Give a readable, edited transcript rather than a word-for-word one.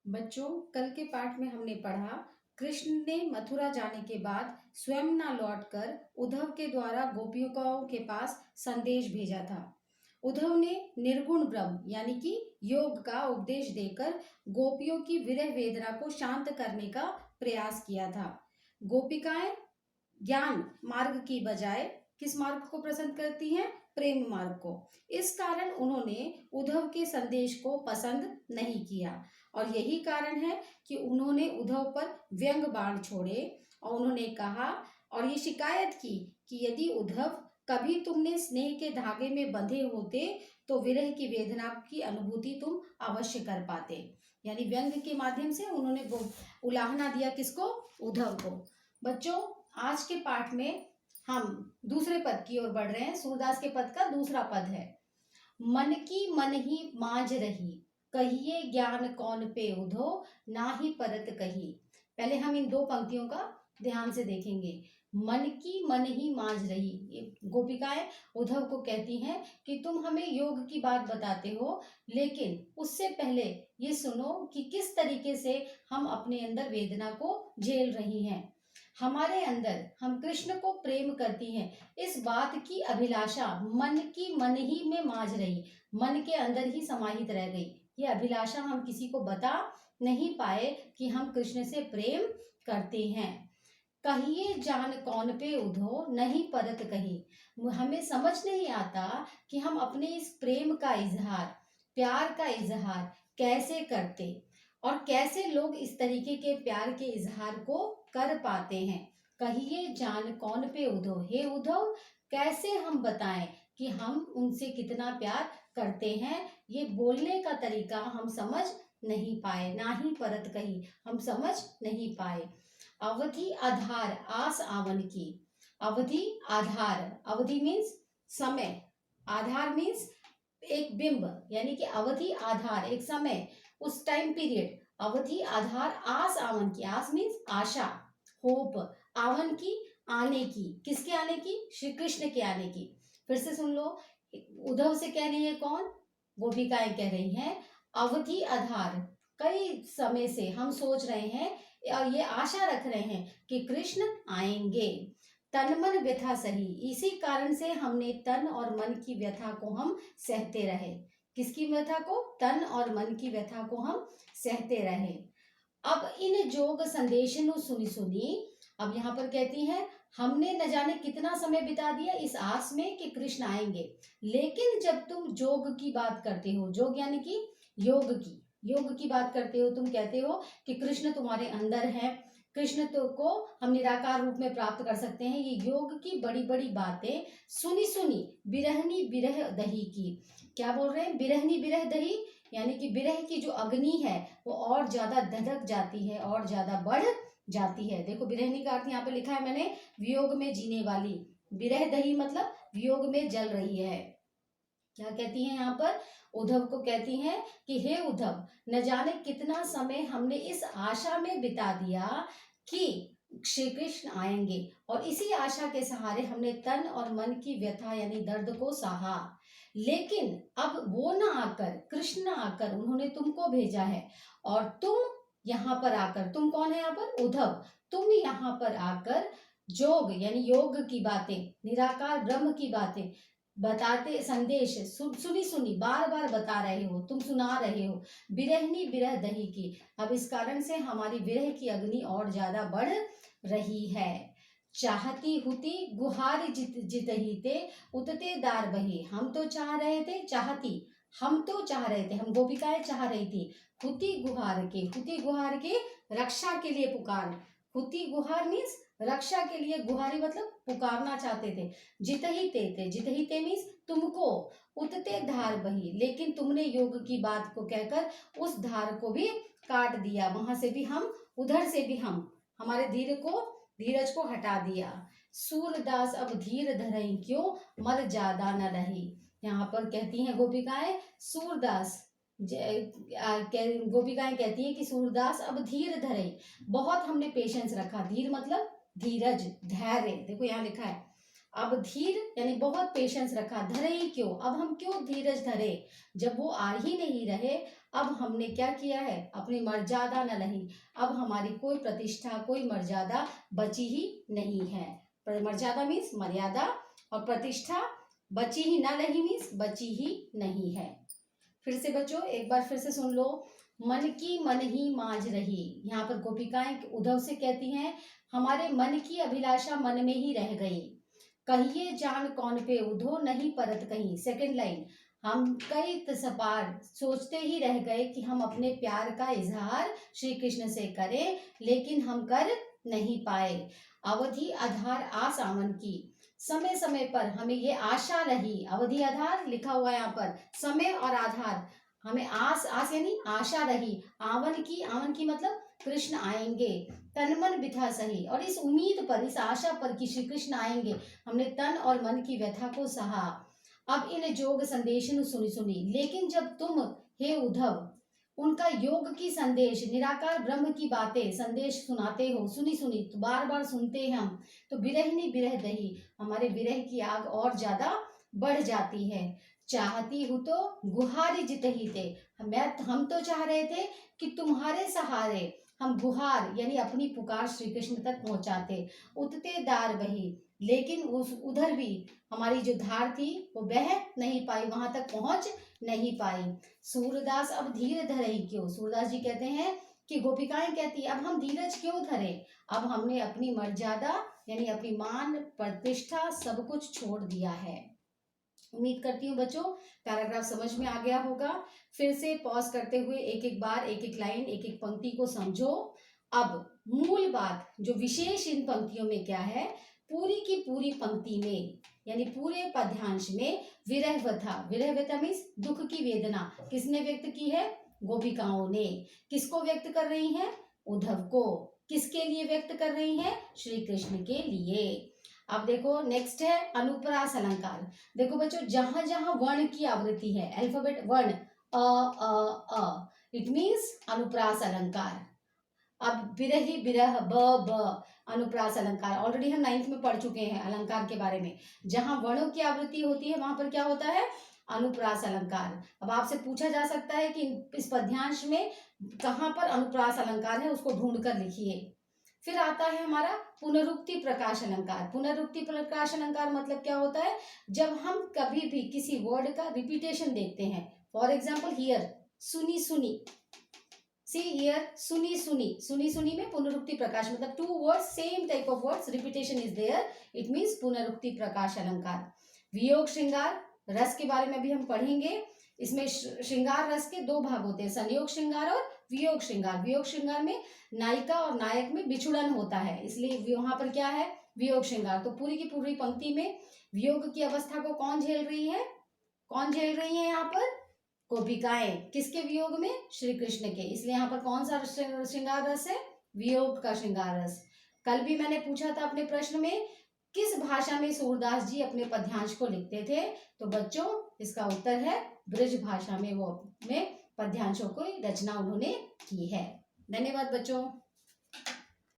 बच्चों, कल के पाठ में हमने पढ़ा, कृष्ण ने मथुरा जाने के बाद स्वयं न लौटकर उद्धव के द्वारा गोपिकाओं के पास संदेश भेजा था। उद्धव ने निर्गुण ब्रह्म यानी कि योग का उपदेश देकर गोपियों की विरह वेदना को शांत करने का प्रयास किया था। गोपिकाएं ज्ञान मार्ग की बजाय किस मार्ग को पसंद करती हैं? प्रेम मार्ग को। इस कारण उन्होंने उद्धव के संदेश को पसंद नहीं किया और यही कारण है कि उन्होंने उद्धव पर व्यंग बाण छोड़े और उन्होंने कहा और ये शिकायत की कि यदि उद्धव कभी तुमने स्नेह के धागे में बंधे होते तो विरह की वेदना की अनुभूति तुम अवश्य कर पाते। यानी व्यंग के माध्यम से उन्होंने उलाहना दिया किसको? उद्धव को। बच्चों, आज के पाठ में हम दूसरे पद की ओर बढ़ रहे हैं। सूरदास के पद का दूसरा पद है, मन की मन ही मांझ रही, कहिए ज्ञान कौन पे उधो, ना ही परत कही। पहले हम इन दो पंक्तियों का ध्यान से देखेंगे। मन की मन ही मांझ रही, ये गोपिकाएं उद्धव को कहती हैं कि तुम हमें योग की बात बताते हो, लेकिन उससे पहले ये सुनो कि किस तरीके से हम अपने अंदर वेदना को झेल रही हैं। हमारे अंदर हम कृष्ण को प्रेम करती हैं, इस बात की अभिलाषा मन की मन ही में मांझ रही, मन के अंदर ही समाहित रह गई। ये अभिलाषा हम किसी को बता नहीं पाए कि हम कृष्ण से प्रेम करते हैं। कहिए जान कौन पे उधो, नहीं परत कही। हमें समझ नहीं आता कि हम अपने इस प्रेम का इजहार, प्यार का इजहार कैसे करते और कैसे लोग इस तरीके के प्यार के इजहार को कर पाते हैं। कहिए जान कौन पे उधो, हे उद्धव कैसे हम बताएं कि हम उनसे कितना प्यार करते हैं। ये बोलने का तरीका हम समझ नहीं पाए, ना ही परत कही, हम समझ नहीं पाए। अवधि आधार आस आवन की। अवधि आधार, अवधि मीन्स समय, आधार मीन्स एक बिंब, यानी कि अवधि आधार एक समय, उस टाइम पीरियड। अवधि आधार आस आवन की, आस मीन्स आशा, होप, आवन की आने की, किसके आने की? श्री कृष्ण के आने की। फिर से सुन लो, उद्धव से कह रही है कौन? गोपिकाएं कह रही हैं अवधि आधार, कई समय से हम सोच रहे हैं और ये आशा रख रहे हैं कि कृष्ण आएंगे। तन मन व्यथा सही, इसी कारण से हमने तन और मन की व्यथा को हम सहते रहे। किसकी व्यथा को? तन और मन की व्यथा को हम सहते रहे। अब इन जोग संदेशनु सुनी सुनी, अब यहाँ पर कहती हैं हमने न जाने कितना समय बिता दिया इस आस में कि कृष्ण आएंगे, लेकिन जब तुम जोग की बात करते हो, जोग यानी कि योग की बात करते हो, तुम कहते हो कि कृष्ण तुम्हारे अंदर है, कृष्ण तो को हम निराकार रूप में प्राप्त कर सकते हैं, ये योग की बड़ी बड़ी बातें सुनी सुनी बिरहनी बिरह दही की। क्या बोल रहे हैं? बिरहनी बिरह दही, यानी कि विरह की जो अग्नि है वो और ज्यादा धधक जाती है और ज्यादा बढ़ जाती है। देखो, विरहनी का अर्थ यहाँ पे लिखा है मैंने, वियोग में जीने वाली। विरह दही मतलब वियोग में जल रही है। क्या कहती हैं यहाँ पर? उद्धव को कहती हैं कि हे उद्धव, न जाने कितना समय हमने इस आशा में बिता दिया कि श्री कृष्ण आएंगे, और इसी आशा के सहारे हमने तन और मन की व्यथा यानी दर्द को सहा, लेकिन अब वो ना आकर, कृष्ण ना आकर, उन्होंने तुमको भेजा है और तुम यहाँ पर आकर, तुम कौन है यहाँ पर? उद्धव, तुम यहाँ पर आकर जोग यानी योग की बातें, निराकार ब्रह्म की बातें बताते, संदेश सुनी सुनी बार बार बता रहे हो, तुम सुना रहे हो, बिरहनी बिरह दही की। अब इस कारण से हमारी विरह की अग्नि और ज्यादा बढ़ रही है। चाहती हुती गुहार जित जित ही ते, उतते दार बही। हम तो चाह रहे थे, चाहती, हम तो चाह रहे थे, हम गोपिकाएं चाह रही थी, हुती गुहार के, हुती गुहार के रक्षा के लिए पुकार। हुती गुहार मीन्स रक्षा के लिए, गुहारी मतलब पुकारना चाहते थे। जित ही ते थे, जित ही ते मीन्स तुमको, उतते धार बही, लेकिन तुमने योग की बात को कहकर उस धार को भी काट दिया, वहां से भी हम, उधर से भी हम, हमारे धीरज को हटा दिया। सूरदास अब धीर धरई क्यों, मर ज्यादा न रही। यहाँ पर कहती हैं गोपिकाएं, सूरदास, गोपिकाएं कहती हैं कि सूरदास अब धीर धरई, बहुत हमने पेशेंस रखा, धीर मतलब धीरज, धैर्य। देखो यहाँ लिखा है अब धीर यानी बहुत पेशेंस रखा, धरे ही क्यों, अब हम क्यों धीरज धरे, जब वो आ ही नहीं रहे, अब हमने क्या किया है, अपनी मर्यादा न रही, अब हमारी कोई प्रतिष्ठा कोई मर्यादा बची ही नहीं है। मर्यादा मीन्स मर्यादा, और प्रतिष्ठा बची ही ना रही मीन्स बची ही नहीं है। फिर से बच्चों एक बार फिर से सुन लो, मन की मन ही मांझ रही। यहाँ पर गोपिकाएं उद्धव से कहती हैं, हमारे मन की अभिलाषा मन में ही रह गई, कहिए जान कौन पे उधो नहीं परत कहीं। सेकंड लाइन, हम कई तसपार सोचते ही रह गए कि हम अपने प्यार का इजहार श्री कृष्ण से करें, लेकिन हम कर नहीं पाए। अवधि आधार आस आमन की, समय समय पर हमें ये आशा रही, अवधि आधार लिखा हुआ है यहाँ पर, समय और आधार, हमें आस, आस यानी आशा रही, आवन की मतलब कृष्ण आएंगे, तन मन बिथा सही, और इस उम्मीद पर, इस आशा पर कि श्री कृष्ण आएंगे, हमने तन और मन की व्यथा को सहा। अब इन जोग संदेश सुनी सुनी, लेकिन जब तुम हे उद्धव उनका योग की संदेश, निराकार ब्रह्म की बातें संदेश सुनाते हो, सुनी सुनी तो बार बार सुनते हैं हम, तो विरहिनी विरह दही, हमारे विरह की आग और ज्यादा बढ़ जाती है। चाहती हूँ तो गुहारी जित ही थे, हम तो चाह रहे थे कि तुम्हारे सहारे हम गुहार यानी अपनी पुकार श्री कृष्ण तक पहुंचाते, उतते दार बही, लेकिन उस उधर भी हमारी जो धार थी वो बह नहीं पाई, वहां तक पहुंच नहीं पाई। सूरदास अब धीर धरे ही क्यों, सूरदास जी कहते हैं कि गोपिकाएं कहती अब हम धीरज क्यों धरे, अब हमने अपनी मर्यादा यानी अपनी मान प्रतिष्ठा सब कुछ छोड़ दिया है। उम्मीद करती हूँ बच्चों पैराग्राफ समझ में आ गया होगा। फिर से पॉज करते हुए एक एक बार एक एक लाइन एक एक पंक्ति को समझो। अब मूल बात जो विशेष इन पंक्तियों में क्या है, पूरी की पूरी पंक्ति में यानी पूरे पद्यांश में विरह व्यथा मीन्स दुख की वेदना किसने व्यक्त की है, गोपिकाओं ने। किसको व्यक्त कर रही हैं, उद्धव को। किसके लिए व्यक्त कर रही हैं, श्री कृष्ण के लिए। अब देखो नेक्स्ट है अनुप्रास अलंकार। देखो बच्चों जहां जहां वर्ण की आवृत्ति है, अल्फाबेट वर्ण अ इट मीन्स अनुप्रास अलंकार। अब विरही विरह ब अनुप्रास अलंकार ऑलरेडी हम 9th में पढ़ चुके हैं अलंकार के बारे में। जहां वर्णों की आवृत्ति होती है वहां पर क्या होता है, अनुप्रास अलंकार। अब आपसे पूछा जा सकता है कि इस पद्यांश में कहां पर अनुप्रास अलंकार है, उसको ढूंढ कर लिखिए। फिर आता है हमारा पुनरुक्ति प्रकाश अलंकार। पुनरुक्ति प्रकाश अलंकार मतलब क्या होता है, जब हम कभी भी किसी वर्ड का रिपीटेशन देखते हैं, फॉर एग्जाम्पल हियर सुनी सुनी, सी हियर सुनी सुनी, सुनी सुनी में पुनरुक्ति प्रकाश मतलब two words same type of words repetition is there, it means पुनरुक्ति प्रकाश अलंकार। वियोग श्रृंगार रस के बारे में भी हम पढ़ेंगे। इसमें श्रृंगार रस के दो भाग होते हैं, संयोग श्रृंगार और वियोग श्रृंगार। वियोग श्रृंगार में नायिका और नायक में विछुड़न होता है, इसलिए वहां पर क्या है, वियोग श्रृंगार। तो पूरी की पूरी पंक्ति में वियोग की अवस्था को कौन झेल रही है, कौन झेल रही है यहाँ पर, गोपिकाएं। किसके वियोग में, श्री कृष्ण के, इसलिए यहाँ पर कौन सा श्रृंगार रस है, वियोग का श्रृंगार रस। कल भी मैंने पूछा था अपने प्रश्न में किस भाषा में सूरदास जी अपने पद्यांश को लिखते थे, तो बच्चों इसका उत्तर है ब्रज भाषा में वो अपने पद्यांशों की रचना उन्होंने की है। धन्यवाद बच्चों।